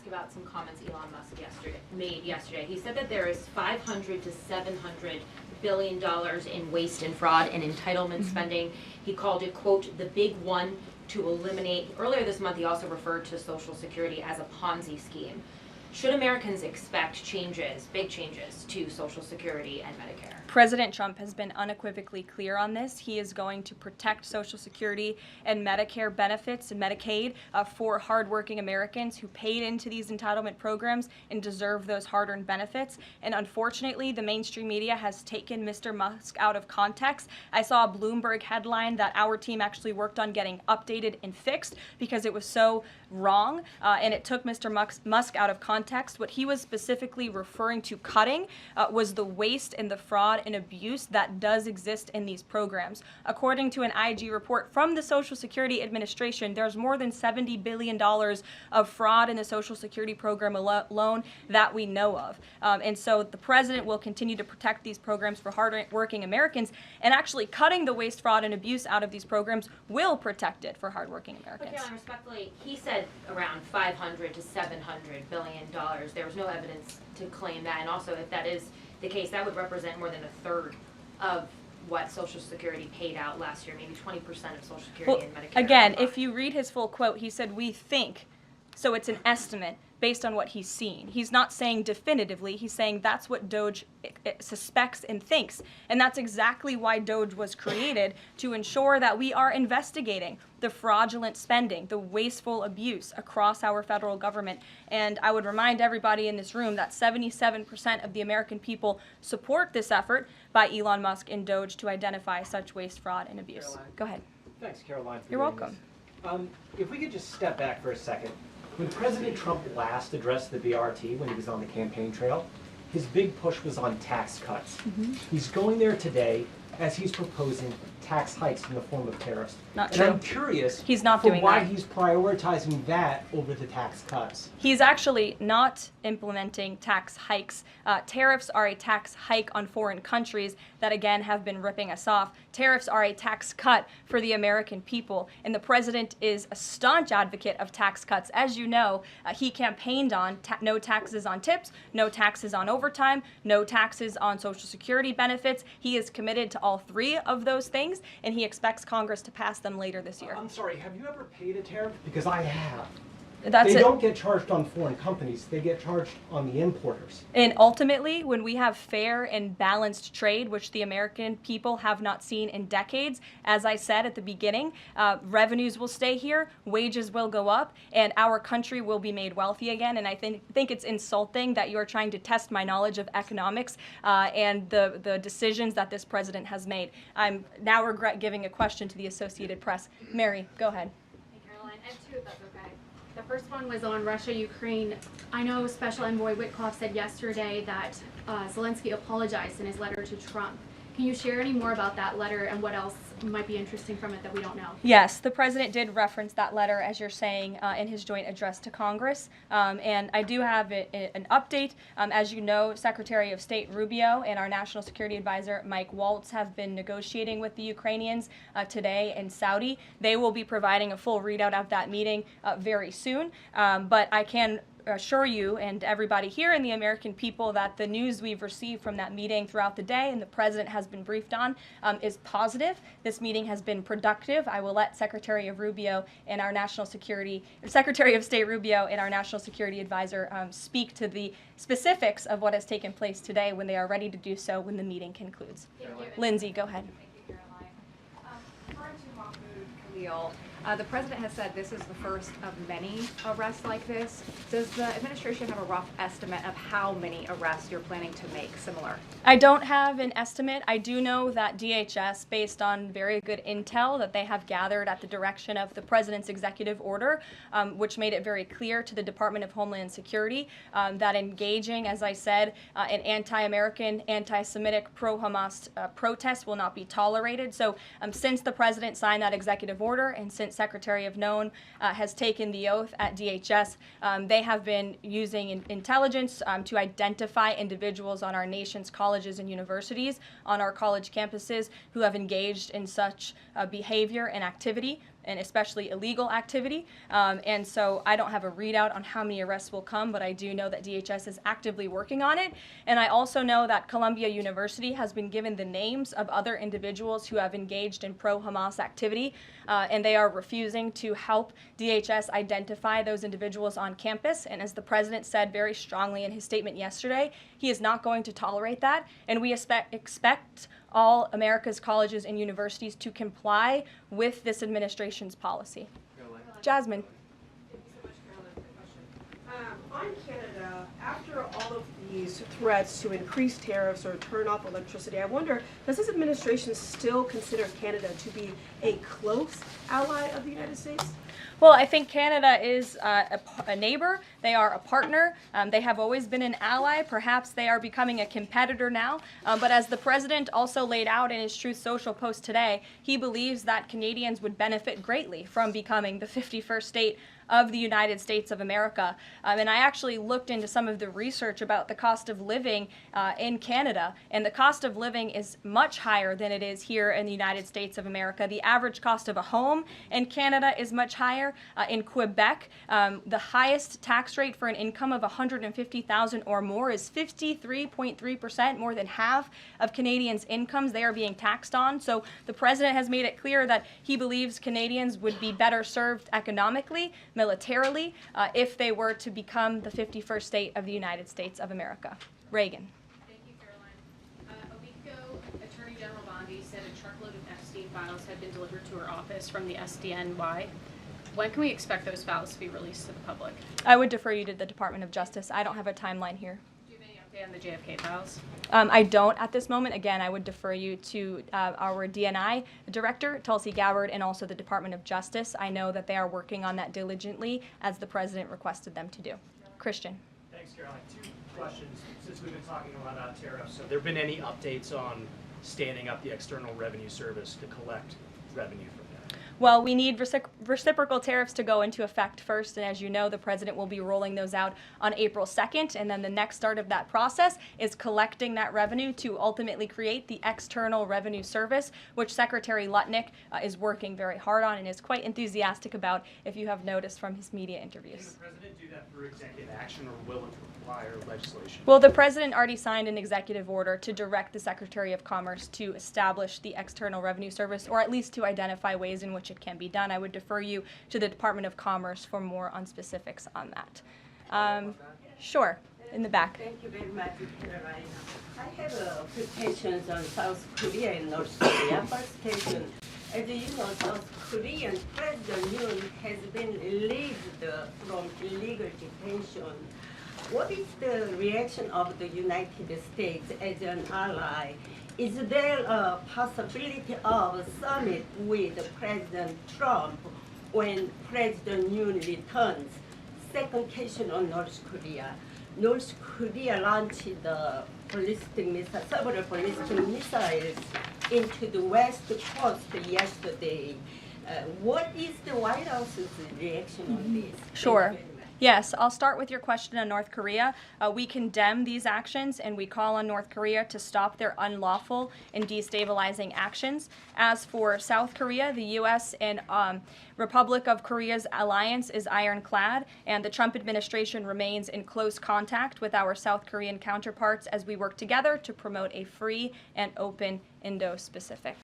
you about some comments Elon Musk made yesterday. He said that there is $500 to $700 billion in waste and fraud and entitlement spending. He called it, quote, the big one to eliminate. Earlier this month, he also referred to Social Security as a Ponzi scheme. Should Americans expect changes, big changes, to Social Security and Medicare? President Trump has been unequivocally clear on this. He is going to protect Social Security and Medicare benefits and Medicaid for hardworking Americans who paid into these entitlement programs and deserve those hard-earned benefits. And unfortunately, the mainstream media has taken Mr. Musk out of context. I saw a Bloomberg headline that our team actually worked on getting updated and fixed because it was so wrong, and it took Mr. Musk out of context. What he was specifically referring to cutting was the waste and the fraud and abuse that does exist in these programs. According to an IG report from the Social Security Administration, there's more than $70 billion of fraud in the Social Security program alone that we know of. And so the president will continue to protect these programs for hard-working Americans, and actually cutting the waste, fraud, and abuse out of these programs will protect it for hardworking Americans. But Caroline, respectfully, he said around $500 to $700 billion. There was no evidence to claim that, and also if that is the case, that would represent more than a third of what Social Security paid out last year, maybe 20% of Social Security and Medicare. Again, if you read his full quote, he said, we think, so it's an estimate based on what he's seen. He's not saying definitively, he's saying that's what DOGE suspects and thinks. And that's exactly why DOGE was created, to ensure that we are investigating the fraudulent spending, the wasteful abuse across our federal government. And I would remind everybody in this room that 77% of the American people support this effort by Elon Musk and DOGE to identify such waste, fraud, and abuse. Caroline. Go ahead. Thanks, Caroline. You're welcome. If we could just step back for a second. When President Trump last addressed the BRT when he was on the campaign trail, his big push was on tax cuts. He's going there today as he's proposing tax hikes in the form of tariffs. Not and true. I'm curious He's not for doing why that. he's prioritizing that over the tax cuts. He's actually not implementing tax hikes. Tariffs are a tax hike on foreign countries that, again, have been ripping us off. Tariffs are a tax cut for the American people, and the president is a staunch advocate of tax cuts. As you know, he campaigned on no taxes on tips, no taxes on overtime, no taxes on Social Security benefits. He is committed to all three of those things, and he expects Congress to pass them later this year. I'm sorry, have you ever paid a tariff? Because I have. That's They it. don't get charged on foreign companies, they get charged on the importers. And ultimately, when we have fair and balanced trade, which the American people have not seen in decades, as I said at the beginning, revenues will stay here, wages will go up, and our country will be made wealthy again. And I think it's insulting that you are trying to test my knowledge of economics and the decisions that this president has made. I'm now regret giving a question to the Associated Press. Mary, go ahead. Hey, Caroline, I have two if that's okay. The first one was on Russia, Ukraine. I know Special Envoy Witkoff said yesterday that Zelensky apologized in his letter to Trump. Can you share any more about that letter and what else might be interesting from it that we don't know? Yes, the president did reference that letter, as you're saying, in his joint address to Congress. And I do have an update. As you know, Secretary of State Rubio and our National Security Advisor Mike Waltz have been negotiating with the Ukrainians today in Saudi. They will be providing a full readout of that meeting very soon. But I can assure you and everybody here and the American people that the news we've received from that meeting throughout the day and the president has been briefed on is positive. This meeting has been productive. I will let Secretary of State Rubio and our National Security Advisor speak to the specifics of what has taken place today when they are ready to do so when the meeting concludes. Lindsay, go ahead. Thank you, Caroline. Referring to Mahmoud Khalil, the president has said this is the first of many arrests like this. Does the administration have a rough estimate of how many arrests you're planning to make similar? I don't have an estimate. I do know that DHS, based on very good intel that they have gathered at the direction of the president's executive order, which made it very clear to the Department of Homeland Security that engaging, as I said, in anti-American, anti-Semitic, pro-Hamas protests will not be tolerated. So since the president signed that executive order and since Secretary of Known has taken the oath at DHS, they have been using intelligence to identify individuals on our nation's colleges and universities, on our college campuses, who have engaged in such behavior and activity. and especially illegal activity. And so I don't have a readout on how many arrests will come, but I do know that DHS is actively working on it. And I also know that Columbia University has been given the names of other individuals who have engaged in pro-Hamas activity, and they are refusing to help DHS identify those individuals on campus. And as the president said very strongly in his statement yesterday, he is not going to tolerate that, and we expect all America's colleges and universities to comply with this administration's policy. Jasmine. Thank you so much, Carolyn, for the question. On Canada, after all of these threats to increase tariffs or turn off electricity, I wonder, does this administration still consider Canada to be a close ally of the United States? Well, I think Canada is a neighbor. They are a partner. They have always been an ally. Perhaps they are becoming a competitor now. But as the president also laid out in his Truth Social post today, he believes that Canadians would benefit greatly from becoming the 51st state of the United States of America. And I actually looked into some of the research about the cost of living in Canada, and the cost of living is much higher than it is here in the United States of America. The average cost of a home in Canada is much higher. In Quebec, the highest tax rate for an income of $150,000 or more is 53.3%, more than half of Canadians' incomes they are being taxed on. So the president has made it clear that he believes Canadians would be better served economically, militarily, if they were to become the 51st state of the United States of America. Reagan. Thank you, Caroline. A week ago, Attorney General Bondi said a truckload of Epstein files had been delivered to her office from the SDNY. When can we expect those files to be released to the public? I would defer you to the Department of Justice. I don't have a timeline here. Do you have any update on the JFK files? I don't at this moment. Again, I would defer you to our DNI director, Tulsi Gabbard, and also the Department of Justice. I know that they are working on that diligently, as the president requested them to do. Christian. Thanks, Caroline. Two questions, since we've been talking a lot about tariffs. Have there been any updates on standing up the External Revenue Service to collect revenue from that? Well, we need reciprocal tariffs to go into effect first, and as you know, the president will be rolling those out on April 2nd, and then the next start of that process is collecting that revenue to ultimately create the External Revenue Service, which Secretary Lutnick is working very hard on and is quite enthusiastic about, if you have noticed from his media interviews. Can the president do that through executive action, or will it require legislation? Well, the president already signed an executive order to direct the Secretary of Commerce to establish the External Revenue Service, or at least to identify ways in which it can be done. I would defer you to the Department of Commerce for more on specifics on that. Sure, in the back. Thank you very much, Carolina. I have a few questions on South Korea and North Korea. First question, as you know, South Korean President Yoon has been released from illegal detention. What is the reaction of the United States as an ally? Is there a possibility of a summit with President Trump when President Yoon returns? Second question on North Korea. North Korea launched the several ballistic missiles into the west coast yesterday. What is the White House's reaction on this? Sure. Thank you very much. Yes, I'll start with your question on North Korea. We condemn these actions, and we call on North Korea to stop their unlawful and destabilizing actions. As for South Korea, the U.S. and Republic of Korea's alliance is ironclad, and the Trump administration remains in close contact with our South Korean counterparts as we work together to promote a free and open Indo-Pacific.